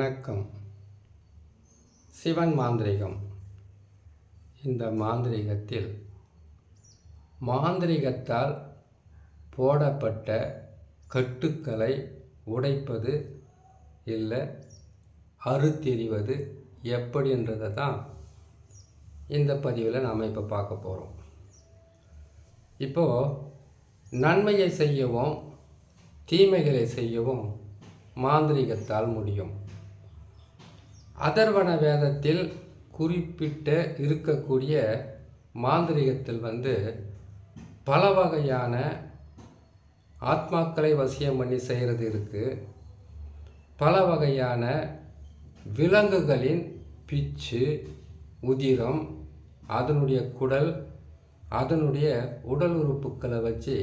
வணக்கம். சிவன் மாந்திரிகம். இந்த மாந்திரிகத்தில் மாந்திரிகத்தால் போடப்பட்ட கட்டுக்களை உடைப்பது இல்லை அறுத்தெறிவது எப்படின்றதை தான் இந்த பதிவில் நாம் இப்போ பார்க்க போகிறோம். இப்போது நன்மையை செய்யவும் தீமைகளை செய்யவும் மாந்திரிகத்தால் முடியும். அதர்வண வேதத்தில் குறிப்பிட்ட இருக்கக்கூடிய மாந்திரிகத்தில் பல வகையான ஆத்மாக்களை வசியம் பண்ணி செய்கிறது இருக்குது. பல வகையான விலங்குகளின் பிச்சு, உதிரம், அதனுடைய குடல், அதனுடைய உடல் உறுப்புக்களை வச்சு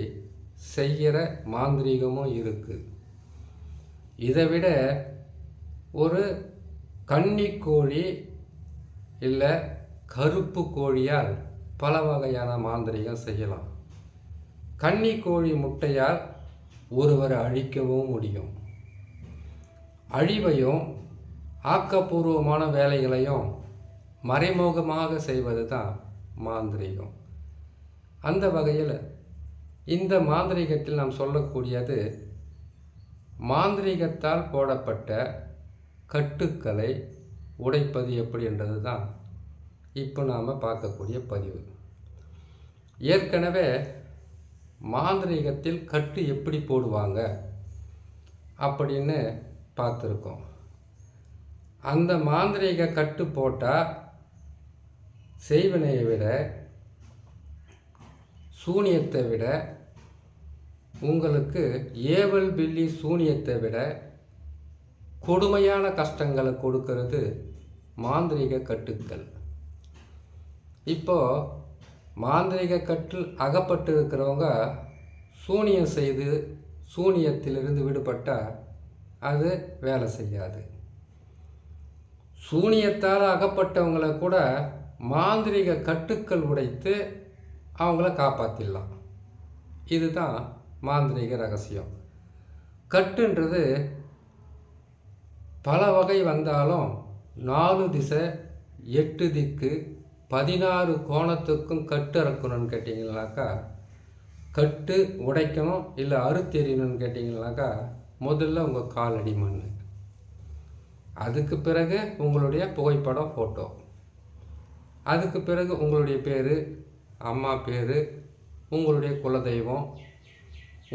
செய்கிற மாந்திரிகமும் இருக்குது. இதை விட ஒரு கன்னிக்கோழி இல்லை கருப்பு கோழியால் பல வகையான மாந்திரிகம் செய்யலாம். கன்னிக்கோழி முட்டையால் ஒருவரை அழிக்கவும் முடியும். அழிவையும் ஆக்கப்பூர்வமான வேலைகளையும் மறைமுகமாக செய்வது தான் மாந்திரிகம். அந்த வகையில் இந்த மாந்திரிகத்தில் நாம் சொல்லக்கூடியது மாந்திரிகத்தால் போடப்பட்ட கட்டுக்களை உடைப்பது எப்படின்றது தான் இப்போ நாம் பார்க்கக்கூடிய பதிவு. ஏற்கனவே மாந்திரிகத்தில் கட்டு எப்படி போடுவாங்க அப்படின்னு பார்த்துருக்கோம். அந்த மாந்திரிக கட்டு போட்டால் செய்வினையை விட, சூனியத்தை விட, உங்களுக்கு ஏவல் பில்லி சூனியத்தை விட கொடுமையான கஷ்டங்களை கொடுக்கறது மாந்திரிக கட்டுக்கள். இப்போது மாந்திரிக கட்டில் அகப்பட்டு இருக்கிறவங்க சூனியம் செய்து சூனியத்திலிருந்து விடுபட்டால் அது வேலை செய்யாது. சூனியத்தால் அகப்பட்டவங்களை கூட மாந்திரிக கட்டுக்கள் உடைத்து அவங்கள காப்பாற்றிடலாம். இதுதான் மாந்திரிக ரகசியம். கட்டுன்றது பல வகை வந்தாலும் 4 திசை 8 திக்கு 16 கோணத்துக்கும் கட்டு அறுக்கணும்னு கேட்டிங்கனாக்கா, கட்டு உடைக்கணும் இல்லை அறுத்தெறியணும்னு கேட்டிங்கனாக்கா, முதல்ல உங்கள் காலடி மண், அதுக்கு பிறகு உங்களுடைய புகைப்படம் ஃபோட்டோ, அதுக்கு பிறகு உங்களுடைய பேர், அம்மா பேர், உங்களுடைய குலதெய்வம்,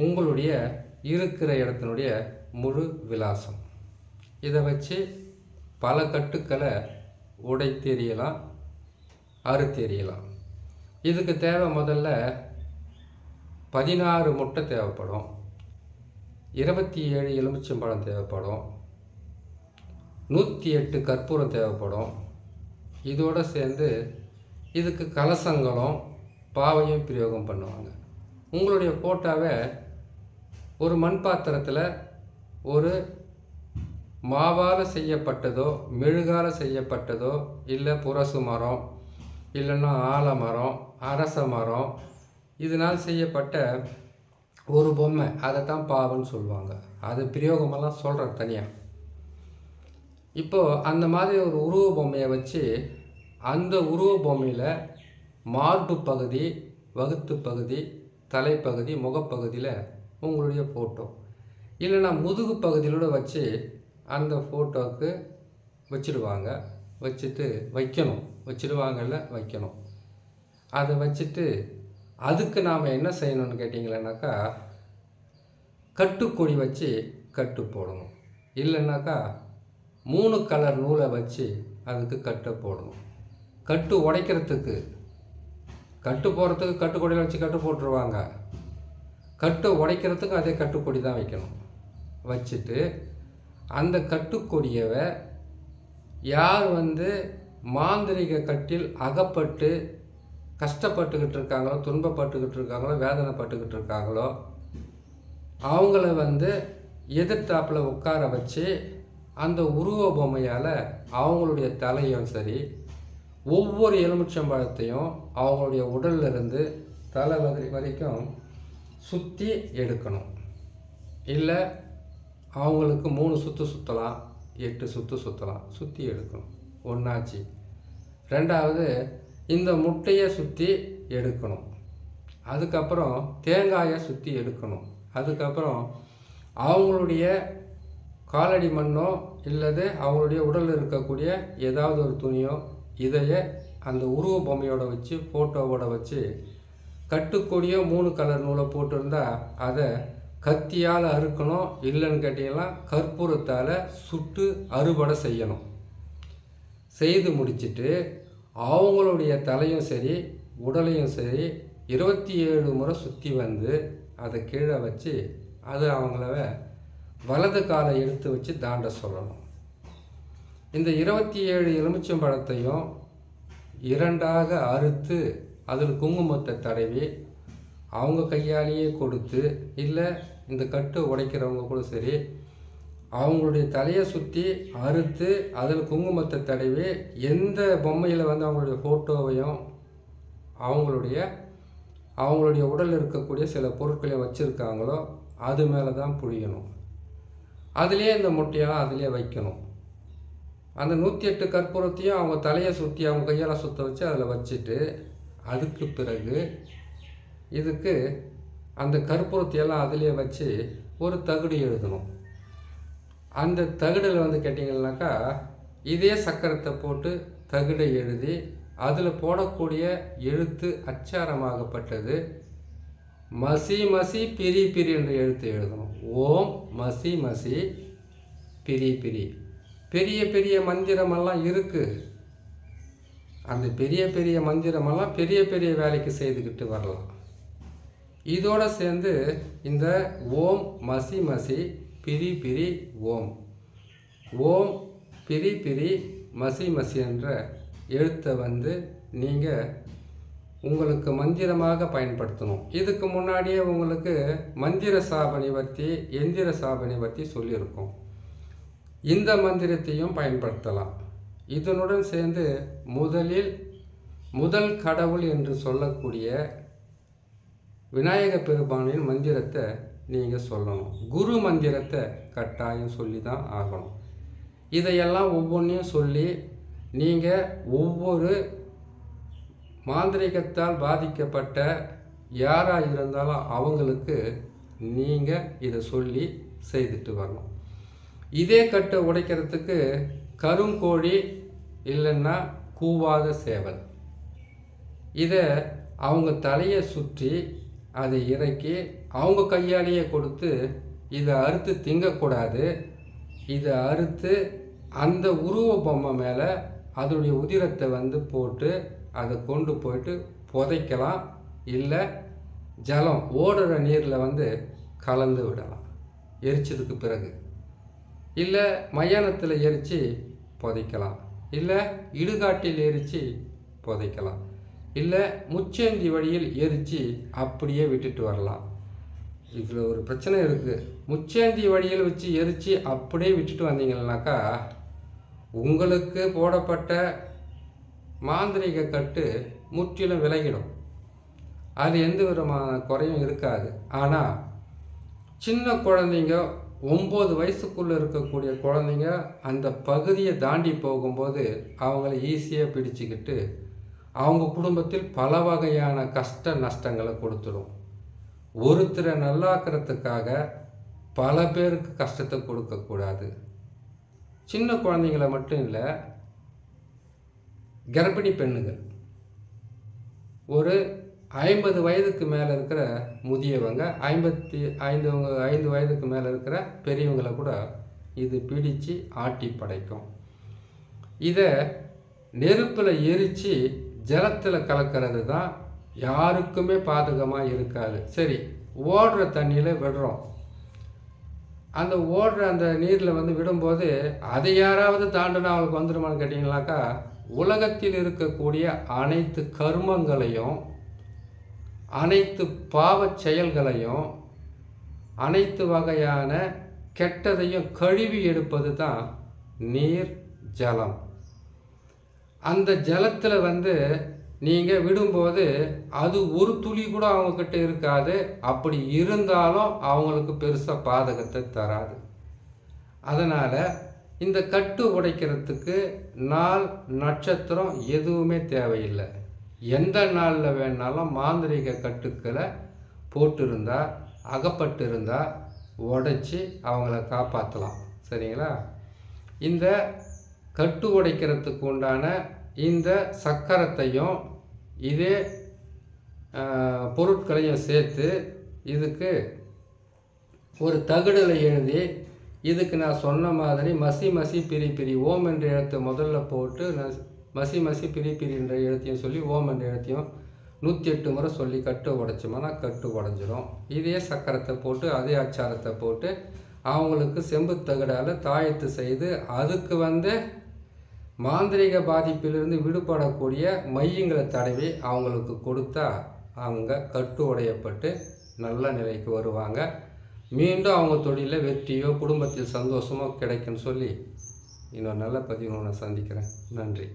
உங்களுடைய இருக்கிற இடத்தினுடைய முழு விலாசம். இதை வச்சு பல கட்டுக்களை உடைத்தெறியலாம், அறுத்தெறியலாம். இதுக்கு தேவை முதல்ல 16 முட்டை தேவைப்படும், 27 எலுமிச்சம்பழம் தேவைப்படும், 108 கற்பூரம் தேவைப்படும். இதோடு சேர்ந்து இதுக்கு கலசங்களும் பாவையும் பிரயோகம் பண்ணுவாங்க. உங்களுடைய ஃபோட்டோவை ஒரு மண் பாத்திரத்தில் ஒரு மாவால் செய்யப்பட்டதோ மெழுகால் செய்யப்பட்டதோ இல்லை புரசு மரம் இல்லைன்னா ஆலமரம், அரச மரம், இதனால் செய்யப்பட்ட ஒரு பொம்மை, அதை தான் பாவன்னு சொல்லுவாங்க. அது பிரயோகமெல்லாம் சொல்கிறேன் தனியாக. இப்போது அந்த மாதிரி ஒரு உருவ பொம்மையை வச்சு அந்த உருவ பொம்மையில் மார்பு பகுதி, வகுத்து பகுதி, தலைப்பகுதி, முகப்பகுதியில் உங்களுடைய ஃபோட்டோ இல்லைன்னா முதுகு பகுதியிலோடு வச்சு அந்த ஃபோட்டோவுக்கு வச்சுடுவாங்க. வச்சுட்டு வைக்கணும், வச்சுடுவாங்கல்ல வைக்கணும். அதை வச்சுட்டு அதுக்கு நாம் என்ன செய்யணும்னு கேட்டிங்களேனாக்கா, கட்டுக்கொடி வச்சு கட்டு போடணும். இல்லைன்னாக்கா 3 கலர் நூலை வச்சு அதுக்கு கட்டை போடணும். கட்டு உடைக்கிறதுக்கு, கட்டு போடுறதுக்கு கட்டுக்கொடியில் வச்சு கட்டு போட்டுருவாங்க. கட்டை உடைக்கிறதுக்கு அதே கட்டுக்கொடி தான் வைக்கணும். வச்சுட்டு அந்த கட்டுக்கொடியவை யார் மாந்திரிக கட்டில் அகப்பட்டு கஷ்டப்பட்டுக்கிட்டு இருக்காங்களோ, துன்பப்பட்டுக்கிட்டு இருக்காங்களோ, வேதனைப்பட்டுக்கிட்டு இருக்காங்களோ, அவங்கள எதிர்த்தாப்பில் உட்கார வச்சு அந்த உருவ பொம்மையால் அவங்களுடைய தலையும் சரி, ஒவ்வொரு எலுமிச்சம்பழத்தையும் அவங்களுடைய உடல்லிருந்து தலை வரைக்கும் சுற்றி எடுக்கணும். இல்லை அவங்களுக்கு 3 சுற்று சுற்றலாம், 8 சுற்று சுற்றலாம், சுற்றி எடுக்கணும். ஒன்றாச்சு. ரெண்டாவது இந்த முட்டையை சுற்றி எடுக்கணும். அதுக்கப்புறம் தேங்காயை சுற்றி எடுக்கணும். அதுக்கப்புறம் அவங்களுடைய காலடி மண்ணோ இல்லது அவங்களுடைய உடலில் இருக்கக்கூடிய ஏதாவது ஒரு துணியோ இதையே அந்த உருவ பொம்மையோட வச்சு ஃபோட்டோவோட வச்சு கட்டுக்கூடிய 3 கலர் நூலை போட்டிருந்தா அதை கத்தியால் அறுக்கணும். இல்லைன்னு கேட்டிங்கன்னா கற்பூரத்தால் சுட்டு அறுவடை செய்யணும். செய்து முடிச்சுட்டு அவங்களுடைய தலையும் சரி உடலையும் சரி 27 முறை சுற்றி வந்து அதை கீழே வச்சு அது அவங்கள வலது காலை எடுத்து வச்சு தாண்ட சொல்லணும். இந்த 27 எலுமிச்சம்பழத்தையும் 2ஆக அறுத்து அதில் குங்குமத்தை தடவி அவங்க கையாலேயே கொடுத்து, இல்லை இந்த கட்டு உடைக்கிறவங்க கூட சரி அவங்களுடைய தலையை சுற்றி அறுத்து அதில் குங்குமத்தை தடவி எந்த பொம்மையில் வந்து அவங்களுடைய ஃபோட்டோவையும் அவங்களுடைய உடலில் இருக்கக்கூடிய சில பொருட்களை வச்சுருக்காங்களோ அது மேலே தான் புழியணும். அதுலேயே இந்த முட்டையெல்லாம் அதிலே வைக்கணும். அந்த 108 கற்பூரத்தையும் அவங்க தலையை சுற்றி அவங்க கையால் சுற்ற வச்சு அதில் வச்சுட்டு அதுக்கு பிறகு இதுக்கு அந்த கற்பூரத்தையெல்லாம் அதிலே வச்சு ஒரு தகுடு எழுதணும். அந்த தகுடில் வந்து கேட்டிங்கன்னாக்கா இதே சக்கரத்தை போட்டு தகுடை எழுதி அதில் போடக்கூடிய எழுத்து அச்சாரமாகப்பட்டது மசி மசி பிரி பிரி என்ற எழுத்து எழுதணும். ஓம் மசி மசி பிரி பிரி. பெரிய பெரிய மந்திரமெல்லாம் இருக்குது. அந்த பெரிய பெரிய மந்திரமெல்லாம் பெரிய பெரிய வேலைக்கு செய்துக்கிட்டு வரலாம். இதோடு சேர்ந்து இந்த ஓம் மசி மசி பிரி பிரி ஓம், ஓம் பிரி பிரி மசி மசி என்ற எழுத்தை வந்து நீங்கள் உங்களுக்கு மந்திரமாக பயன்படுத்தணும். இதுக்கு முன்னாடியே உங்களுக்கு மந்திர சாபனை பற்றி எந்திர சாபனை பற்றி சொல்லியிருக்கோம். இந்த மந்திரத்தையும் பயன்படுத்தலாம். இதனுடன் சேர்ந்து முதல் கடவுள் என்று சொல்லக்கூடிய விநாயக பெருமானின் மந்திரத்தை நீங்கள் சொல்லணும். குரு மந்திரத்தை கட்டாயம் சொல்லி தான் ஆகணும். இதையெல்லாம் ஒவ்வொன்றையும் சொல்லி நீங்கள் ஒவ்வொரு மாந்திரிகத்தால் பாதிக்கப்பட்ட யாராக இருந்தாலும் அவங்களுக்கு நீங்கள் இதை சொல்லி செய்துட்டு வரணும். இதே கட்டை உடைக்கிறதுக்கு கருங்கோழி இல்லைன்னா கூவாத சேவல் இதை அவங்க தலையை சுற்றி அதை இறக்கி அவங்க கையாலேயே கொடுத்து இதை அறுத்து திங்கக்கூடாது. இதை அறுத்து அந்த உருவ பொம்மை மேலே அதனுடைய உதிரத்தை வந்து போட்டு அதை கொண்டு போயிட்டு புதைக்கலாம். இல்லை ஜலம் ஓடுற நீரில் வந்து கலந்து விடலாம் எரிச்சதுக்கு பிறகு. இல்லை மயானத்தில் எரித்து புதைக்கலாம். இல்லை இடுகாட்டில் எரித்து புதைக்கலாம். இல்லை முச்சேந்தி வழியில் எரித்து அப்படியே விட்டுட்டு வரலாம். இதில் ஒரு பிரச்சனை இருக்குது. முச்சேந்தி வழியில் வச்சு எரித்து அப்படியே விட்டுட்டு வந்தீங்கன்னாக்கா உங்களுக்கு போடப்பட்ட மாந்திரிக கட்டு முற்றிலும் விலகிடும். அது எந்த விதமான குறையும் இருக்காது. ஆனால் சின்ன குழந்தைங்க 9 வயசுக்குள்ளே இருக்கக்கூடிய குழந்தைங்க அந்த பகுதியை தாண்டி போகும்போது அவங்கள ஈஸியாக பிடிச்சிக்கிட்டு அவங்க குடும்பத்தில் பல வகையான கஷ்ட நஷ்டங்களை கொடுத்துடும். ஒருத்தரை நல்லாக்கிறதுக்காக பல பேருக்கு கஷ்டத்தை கொடுக்கக்கூடாது. சின்ன குழந்தைங்கள மட்டும் இல்லை, கர்ப்பிணி பெண்ணுகள், ஒரு 50 வயதுக்கு மேலே இருக்கிற முதியவங்க, 5 வயதுக்கு மேலே இருக்கிற பெரியவங்களை கூட இது பிடிச்சு ஆட்டி படைக்கும். இதை நெருப்பில் எரித்து ஜலத்தில் கலக்கிறது தான் யாருக்குமே பாதகமாக இருக்காது. சரி, ஓடுற தண்ணியில் விடுறோம். அந்த ஓடுற அந்த நீரில் வந்து விடும்போது அதை யாராவது தாண்டினா அவங்களுக்கு வந்துடுமான்னு கேட்டிங்கனாக்கா உலகத்தில் இருக்கக்கூடிய அனைத்து கர்மங்களையும் அனைத்து பாவச் செயல்களையும் அனைத்து வகையான கெட்டதையும் கழுவி எடுப்பது தான் நீர், ஜலம். அந்த ஜலத்தில் வந்து நீங்கள் விடும்போது அது ஒரு துளி கூட அவங்கக்கிட்ட இருக்காது. அப்படி இருந்தாலும் அவங்களுக்கு பெருசாக பாதகத்தை தராது. அதனால் இந்த கட்டு உடைக்கிறதுக்கு நாள் நட்சத்திரம் எதுவுமே தேவையில்லை. எந்த நாளில் வேணாலும் மாந்திரீக கட்டுக்களை போட்டிருந்தா அகப்பட்டு இருந்தால் உடைச்சி அவங்கள காப்பாற்றலாம். சரிங்களா? இந்த கட்டு உடைக்கிறதுக்கு உண்டான இந்த சக்கரத்தையும் இதே பொருட்களையும் சேர்த்து இதுக்கு ஒரு தகடில் எழுதி இதுக்கு நான் சொன்ன மாதிரி மசி பிரி ஓம் என்ற எழுத்தை முதல்ல போட்டு மசி பிரி என்ற எழுத்தையும் சொல்லி ஓம் என்ற எழுத்தையும் 108 முறை சொல்லி கட்டு உடைச்சோம்னா கட்டு உடஞ்சிரும். இதே சக்கரத்தை போட்டு அதே அச்சாரத்தை போட்டு அவங்களுக்கு செம்பு தகடால் தாயத்து செய்து அதுக்கு மாந்திரிக பாதிப்பிலிருந்து விடுபடக்கூடிய மையங்களை தடவி அவங்களுக்கு கொடுத்தா அவங்க கட்டு உடையப்பட்டு நல்ல நிலைக்கு வருவாங்க. மீண்டும் அவங்க தொழிலில் வெற்றியோ குடும்பத்தில் சந்தோஷமோ கிடைக்குன்னு சொல்லி இன்னொரு நல்ல பதிவு நான் சந்திக்கிறேன். நன்றி.